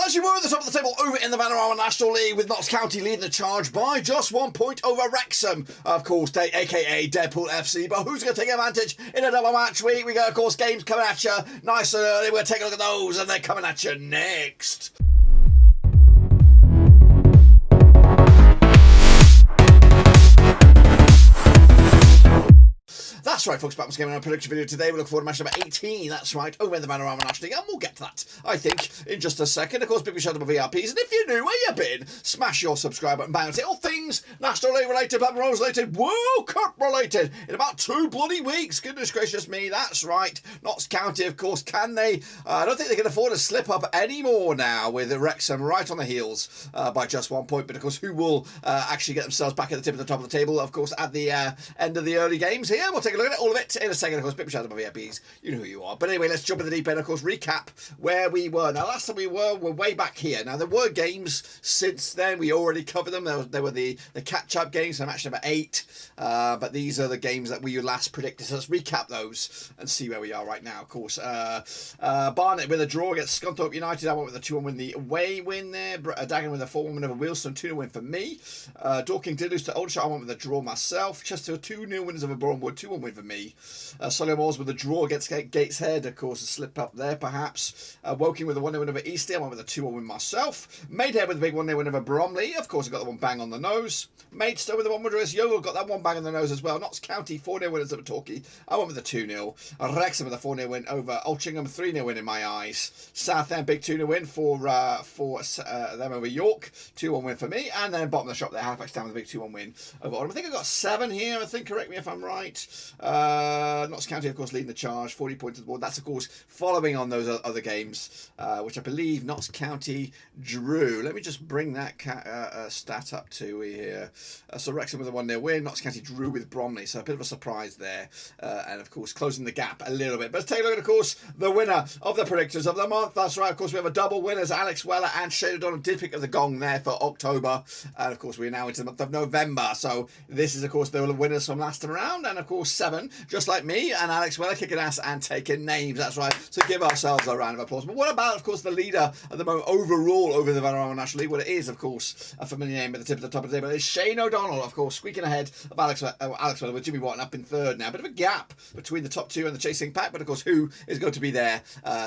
As you were at the top of the table over in the Vanarama National League, with Notts County leading the charge by just 1 point over Wrexham, of course, aka Deadpool FC. But who's going to take advantage in a double match week? We got, of course, games coming at you nice and early. We're going to take a look at those, and they're coming at you next. That's right, folks, back once again on our prediction video today. We look forward to match number 18, that's right, over in the Vanarama National League, and we'll get to that, I think, in just a second. Of course, big shout out to my VRPs, and if you're new, where you been, smash your subscribe button, bang, and say all things National League related, Blackburn Rovers related, World Cup related, in about 2 bloody weeks. Goodness gracious me, that's right. Notts County, of course, can they? I don't think they can afford to slip up anymore now with Wrexham right on the heels by just 1 point, but of course, who will actually get themselves back at the top of the table, of course, at the end of the early games here. We'll take a look at all of it in a second. Of course, big shout out to my VIPs, you know who you are. But anyway, let's jump in the deep end. Of course, recap where we were. Now, last time we're way back here. Now, there were games since then. We already covered them. There were the catch-up games, so match number 8. But these are the games that we last predicted. So let's recap those and see where we are right now. Of course, Barnet with a draw against Scunthorpe United. I went with a 2-1 win, the away win there. Dagenham with a 4-1 win over Wealdstone, 2-0 win for me. Dorking did lose to Aldershot. I went with a draw myself. Chesterfield 2-0 winners over Boreham, 2-1 win for me. Solihull with a draw against Gateshead, of course, a slip up there perhaps. Woking with a 1-0 win over Eastleigh. I went with a 2-1 win myself. Maidenhead with a big 1-0 win over Bromley. Of course, I got the one bang on the nose. Maidstone with a 1-1 win over Yeovil. Got that one bang on the nose as well. Notts County 4-0 winners over Torquay. I went with a 2-0. Wrexham with a 4-0 win over Altrincham, 3-0 win in my eyes. Southend big 2-0 win for them over York. 2-1 win for me. And then bottom of the shop there, Halifax down with a big 2-1 win over Oldham. I think I got 7 here. I think, correct me if I'm right. Notts County, of course, leading the charge, 40 points to the board. That's, of course, following on those other games, which I believe Notts County drew. Let me just bring that stat up to here. So Wrexham with a 1-0 win. Notts County drew with Bromley, so a bit of a surprise there. And, of course, closing the gap a little bit. But let's take a look at, of course, the winner of the predictors of the month. That's right, of course, we have a double winners. Alex Weller and Shane O'Donnell did pick up the gong there for October. And, of course, we're now into the month of November. So this is, of course, the winners from last time around. And, of course, 7, just like me and Alex Weller, kicking ass and taking names. That's right. So give ourselves a round of applause. But what about, of course, the leader at the moment overall over the Vanarama National League? Well, it is, of course, a familiar name at the top of the table. It's Shane O'Donnell, of course, squeaking ahead of Alex Weller, with Jimmy Watton up in 3rd now. Bit of a gap between the top 2 and the chasing pack. But, of course, who is going to be there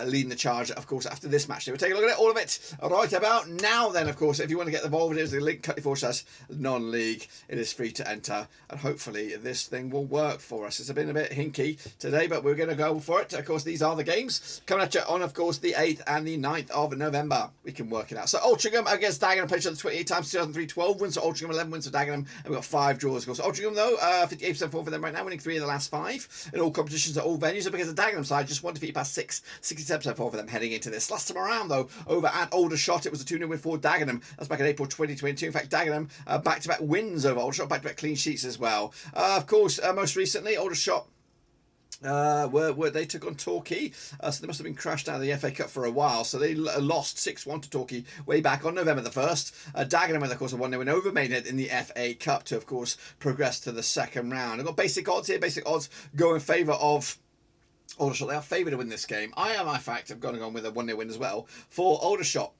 leading the charge, of course, after this match? We'll take a look at it, all of it, right about now then, of course. If you want to get involved, here's the link, cut/non-league. It is free to enter. And hopefully this thing will work for us. It's been a bit hinky today, but we're going to go for it. Of course, these are the games coming at you on, of course, the 8th and the 9th of November. We can work it out. So Altrincham against Dagenham, played each other 28 times, 2003, 12 wins for Altrincham, 11 wins for Dagenham, and we've got 5 draws, of course. Altrincham, though, 58% form for them right now, winning 3 of the last 5 in all competitions at all venues. Up against the Dagenham side, just 1 defeat past 6, 67% form for them heading into this. Last time around, though, over at Aldershot, it was a 2-0 win for Dagenham. That's back in April 2022. In fact, Dagenham back-to-back wins over Aldershot, back-to-back clean sheets as well. Of course, most recently, Aldershot where they took on Torquay, so they must have been crashed out of the FA Cup for a while, so they lost 6-1 to Torquay way back on November the 1st. Dagenham with, of course, a 1-0 win over Maidenhead in the FA Cup to, of course, progress to the second round. I've got basic odds here. Basic odds go in favour of Aldershot. They are favoured to win this game. I am, in fact, I've gone with a 1-0 win as well for Aldershot.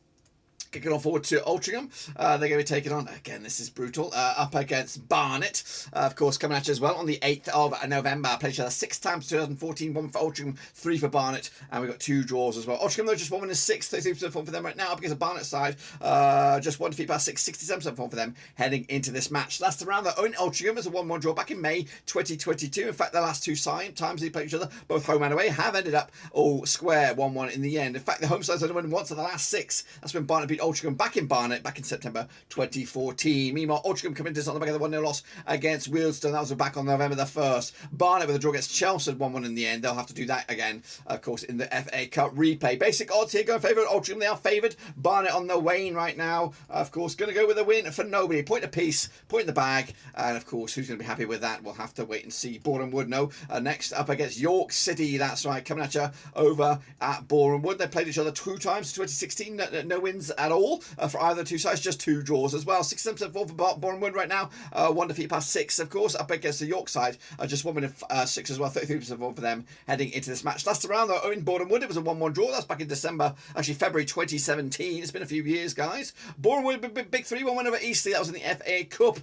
Kicking on forward to Altrincham. They're going to be taking on, again, this is brutal, up against Barnet. Of course, coming at you as well on the 8th of November. Played each other 6 times, 2014, 1 for Altrincham, 3 for Barnet, and we've got 2 draws as well. Altrincham, though, just 1 win and 6, 33% form for them right now. Up against the Barnet side, just 1 defeat past 6, 67% form for them heading into this match. Last round, though, own Altrincham as a 1-1 draw back in May 2022. In fact, the last 2 times they played each other, both home and away, have ended up all square 1-1 in the end. In fact, the home sides only won once of the last 6. That's when Barnet beat Altrincham back in Barnet back in September 2014. Meanwhile, Altrincham coming to on the back of the 1-0 loss against Wealdstone. That was back on November the 1st. Barnet with a draw against Chelsea 1-1 in the end. They'll have to do that again, of course, in the FA Cup replay. Basic odds here go in favour of Altrincham. They are favoured. Barnet on the wane right now. Of course, going to go with a win for nobody. Point apiece, point in the bag. And, of course, who's going to be happy with that? We'll have to wait and see. Boreham Wood, no. Next up against York City. That's right, coming at you over at Boreham Wood. They played each other 2 times, 2016. No wins at at all for either of the two sides, just 2 draws as well. 67% form for Boreham right now, 1 defeat past 6, of course, up against the York side, just 1 win of 6 as well, 33% form for them heading into this match. Last round though, in Boreham, it was a 1-1 draw. That's back in December, actually February 2017. It's been a few years, guys. Boreham big 3-1 win over Eastleigh. That was in the FA Cup.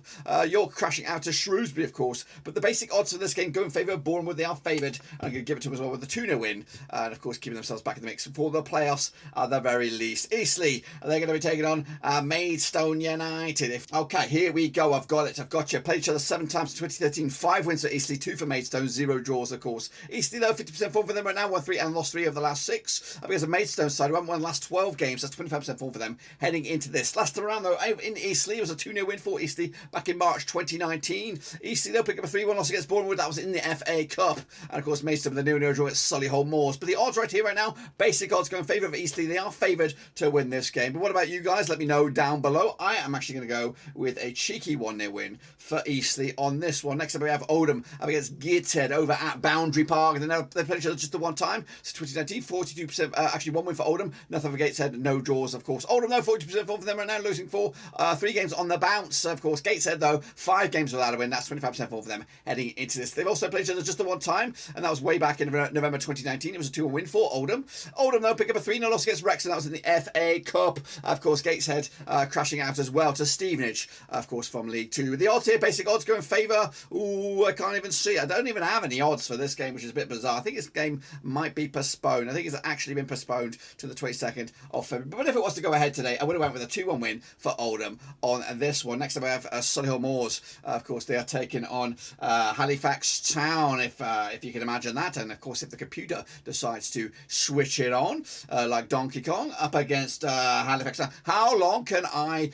York crashing out to Shrewsbury, of course. But the basic odds for this game go in favour of Boreham. They are favoured. I'm going to give it to them as well with the 2-0 win. And of course, keeping themselves back in the mix for the playoffs at the very least. Eastleigh, they're going to be taking on Maidstone United. Okay, here we go. I've got it. I've got you. Played each other 7 times in 2013. 5 wins for Eastleigh, 2 for Maidstone, 0 draws, of course. Eastleigh, though, 50% form for them right now. Won 3 and lost 3 of the last 6. Because the Maidstone side, who haven't won the last 12 games. That's 25% form for them heading into this. Last round, though, in Eastleigh, it was a 2-0 win for Eastleigh back in March 2019. Eastleigh, they'll pick up a 3-1 loss against Boreham. That was in the FA Cup. And, of course, Maidstone with a 0-0 draw at Solihull Moors. But the odds right here, right now, basic odds go in favour of Eastleigh. They are favoured to win this game. But what about you guys? Let me know down below. I am actually going to go with a cheeky 1-0 win for Eastleigh on this one. Next up, we have Oldham up against Gateshead over at Boundary Park. And they played each other just the one time. So 2019, 42%, actually 1 win for Oldham. Nothing for Gateshead, no draws, of course. Oldham, though, 40% form for them right now, losing 4, 3 games on the bounce. Of course, Gateshead, though, 5 games without a win. That's 25% form for them heading into this. They've also played each other just the one time, and that was way back in November 2019. It was a 2-1 win for Oldham. Oldham, though, pick up a 3-0 loss against Wrexham. That was in the FA Cup. Of course, Gateshead crashing out as well to Stevenage, of course, from League 2. The odds here, basic odds go in favour. Ooh, I can't even see. I don't even have any odds for this game, which is a bit bizarre. I think this game might be postponed. I think it's actually been postponed to the 22nd of February. But if it was to go ahead today, I would have went with a 2-1 win for Oldham on this one. Next up, I have Solihull Moors. Of course, they are taking on Halifax Town, if you can imagine that. And of course, if the computer decides to switch it on, like Donkey Kong, up against Halifax Town. How long can I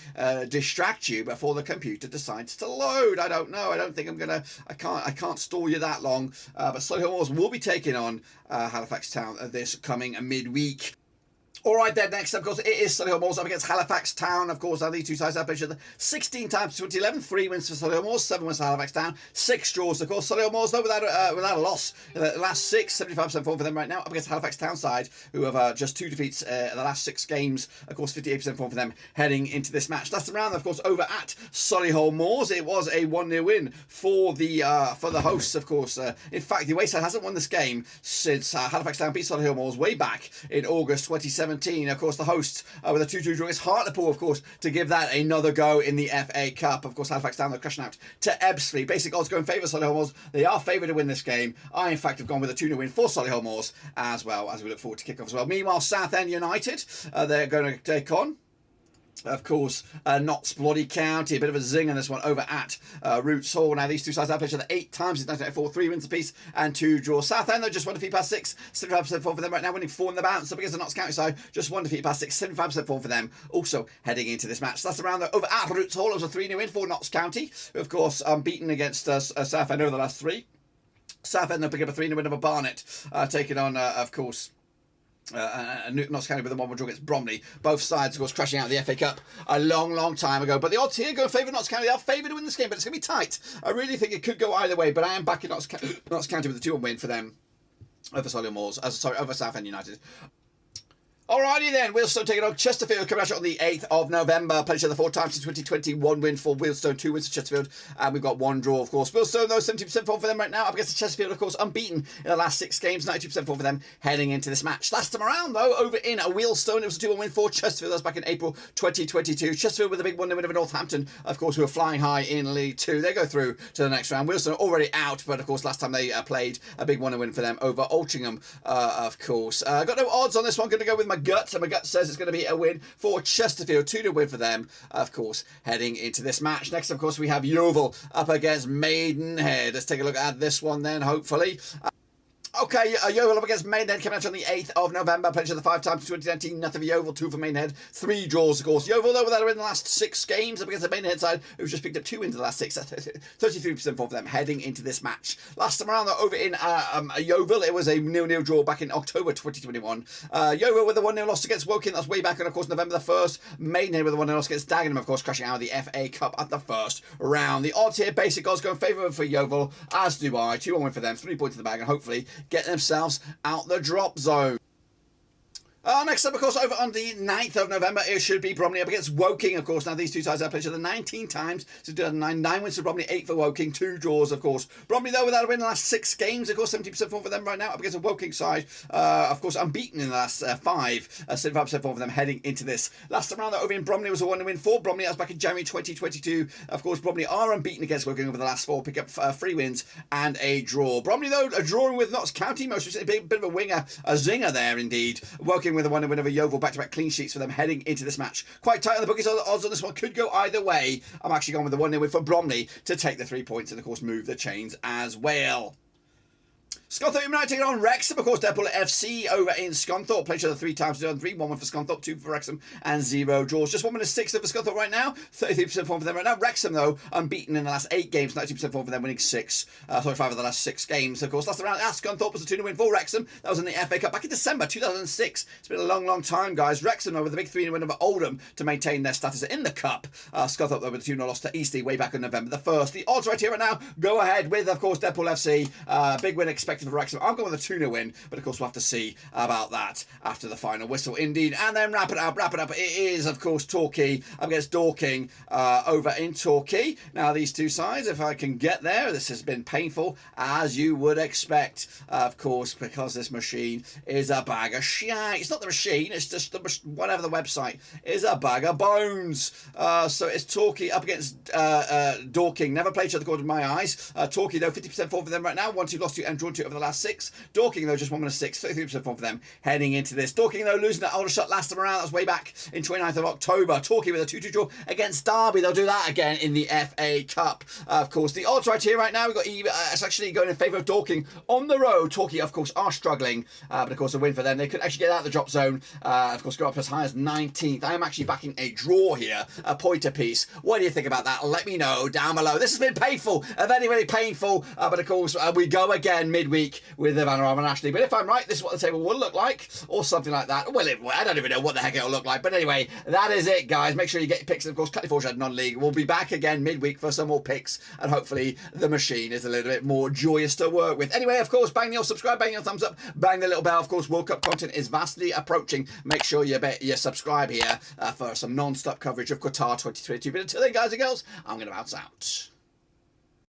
distract you before the computer decides to load? I don't know. I don't think I'm gonna. I can't stall you that long. But Solihull Moors will be taking on Halifax Town this coming midweek. All right, then, next up, of course, it is Solihull Moors up against Halifax Town. Of course, these two sides have played each other 16 times in 2011. 3 wins for Solihull Moors, 7 wins for Halifax Town, 6 draws. Of course, Solihull Moors, though, without a loss in the last 6, 75% form for them right now, up against Halifax Town side, who have just 2 defeats in the last 6 games. Of course, 58% form for them heading into this match. Last round, of course, over at Solihull Moors, it was a 1-0 win for the hosts, of course. In fact, the away side hasn't won this game since Halifax Town beat Solihull Moors way back in August 2017. Of course, the hosts with a 2-2 draw against Hartlepool, of course, to give that another go in the FA Cup. Of course, Halifax Town, they're crashing out to Ebbsfleet. Basic odds go in favour of Solihull Moors. They are favoured to win this game. I, in fact, have gone with a 2-0 win for Solihull Moors as well, as we look forward to kick-off as well. Meanwhile, Southend United, they're going to take on, of course, Notts Bloody County. A bit of a zing on this one over at Roots Hall. Now, these two sides have played each other 8 times in 1994, 3 wins apiece and 2 draws. Southend, though, just 1 defeat past 6, 75% form for them right now, winning 4 in the bounce. Up against the Notts County side, just 1 defeat past 6, 75% form for them, also heading into this match. That's the round, though, over at Roots Hall. It was a 3-0 win for Notts County, who, of course, beaten against Southend over the last 3. Southend, they'll pick up a 3-0 win over Barnet, taking on, of course, Notts County with a 1-1 draw against Bromley. Both sides, of course, crashing out of the FA Cup a long time ago. But the odds here go in favour of Notts County. They are favoured to win this game, but it's going to be tight. I really think it could go either way, but I am backing Notts County with a 2-1 win for them over Solihull Moors. Over Southend United. Alrighty then, Wealdstone taking on Chesterfield, coming out on the 8th of November. Played each other 4 times in 2020. 1 win for Wealdstone, 2 wins for Chesterfield, and we've got 1 draw, of course. Wealdstone, though, 70% form for them right now. Up against the Chesterfield, of course, unbeaten in the last 6 games. 92% form for them heading into this match. Last time around, though, over in Wealdstone, it was a 2-1 win for Chesterfield. That was back in April 2022. Chesterfield with a big 1-0 win over Northampton, of course, who are flying high in League 2. They go through to the next round. Wealdstone already out, but, of course, last time they played, a big 1-0 win for them over Altrincham, of course. Got no odds on this one. Going to go with my gut, and my gut says it's going to be a win for Chesterfield. 2-0 win for them, of course, heading into this match. Next, of course, we have Yeovil up against Maidenhead. Let's take a look at this one then, hopefully. Okay, Yeovil up against Maidenhead, coming out on the 8th of November. Played each other 5 times in 2019. Nothing for Yeovil, 2 for Maidenhead. 3 draws, of course. Yeovil, though, without a win in the last 6 games up against the Maidenhead side, who've just picked up 2 wins in the last 6. 33% form for them heading into this match. Last time around, though, over in Yeovil, it was a 0-0 draw back in October 2021. Yeovil with a 1-0 loss against Woking. That's way back on, of course, November the 1st. Maidenhead with a 1-0 loss against Dagenham, of course, crashing out of the FA Cup at the first round. The odds here, basic odds, go in favour for Yeovil, as do I. 2-1 win for them, 3 points in the bag, and hopefully get themselves out the drop zone. Next up, of course, over on the 9th of November, it should be Bromley up against Woking, of course. Now, these two sides have played each other 19 times since 2009. 9 wins for Bromley, 8 for Woking, 2 draws, of course. Bromley, though, without a win in the last 6 games, of course, 70% form for them right now, up against a Woking side, of course, unbeaten in the last 5. 75% form for them heading into this. Last time around, though, over in Bromley was a 1-win for Bromley. That was back in January 2022. Of course, Bromley are unbeaten against Woking over the last 4, pick up 3 wins and a draw. Bromley, though, drawing with Notts County most recently, a bit of a winger, a zinger there, indeed. Woking with a 1-win over Yeovil. Back-to-back clean sheets for them heading into this match. Quite tight on the bookies. Odds on this one could go either way. I'm actually going with the 1-0 win for Bromley to take the 3 points and, of course, move the chains as well. Scunthorpe United taking on Wrexham, of course. Redbridge FC over in Scunthorpe. Played each other 3 times, 3-1 1 for Scunthorpe, 2 for Wrexham, and 0 draws. Just 1-6 for Scunthorpe right now. 33% form for them right now. Wrexham, though, unbeaten in the last 8 games. 92% form for them, winning 5 of the last 6 games. Of course, last round at Scunthorpe was a 2-0 win for Wrexham. That was in the FA Cup back in December 2006. It's been a long, long time, guys. Wrexham, though, with a big 3-0 win over Oldham to maintain their status in the Cup. Scunthorpe, though, with a 2-0 loss to Eastleigh way back on November the 1st. The odds right here right now go ahead with, of course, Redbridge FC. Big win expected for Wrexham. I'm going with a 2-0 win, but of course we'll have to see about that after the final whistle indeed. And then wrap it up. It is, of course, Torquay up against Dorking over in Torquay. Now, these two sides, if I can get there, this has been painful, as you would expect, of course, because this machine is a bag of shite. It's not the machine, it's just whatever the website is, a bag of bones. So it's Torquay up against Dorking. Never played each other, according to my eyes. Torquay, though, 50% form for them right now. 1-2 lost to and drawn 2 over the last 6. Dorking, though, just 1-6, 33% form for them heading into this. Dorking, though, losing to Aldershot last time around. That was way back in 29th of October. Torquay with a 2-2 draw against Derby. They'll do that again in the FA Cup. Of course, the odds right here right now, we've got it's actually going in favour of Dorking on the road. Torquay, of course, are struggling, but of course, a win for them. They could actually get out of the drop zone. Of course, go up as high as 19th. I am actually backing a draw here, a point apiece. What do you think about that? Let me know down below. This has been painful, very, very painful, but of course, we go again midweek with the Vanarama National League. But if I'm right, this is what the table will look like, or something like that. Well, I don't even know what the heck it'll look like. But anyway, that is it, guys. Make sure you get your picks. And of course, cut your foreshadow non-league. We'll be back again midweek for some more picks, and hopefully the machine is a little bit more joyous to work with. Anyway, of course, bang your subscribe, bang your thumbs up, bang the little bell. Of course, World Cup content is vastly approaching. Make sure you subscribe here for some non-stop coverage of Qatar 2022. But until then, guys and girls, I'm going to bounce out.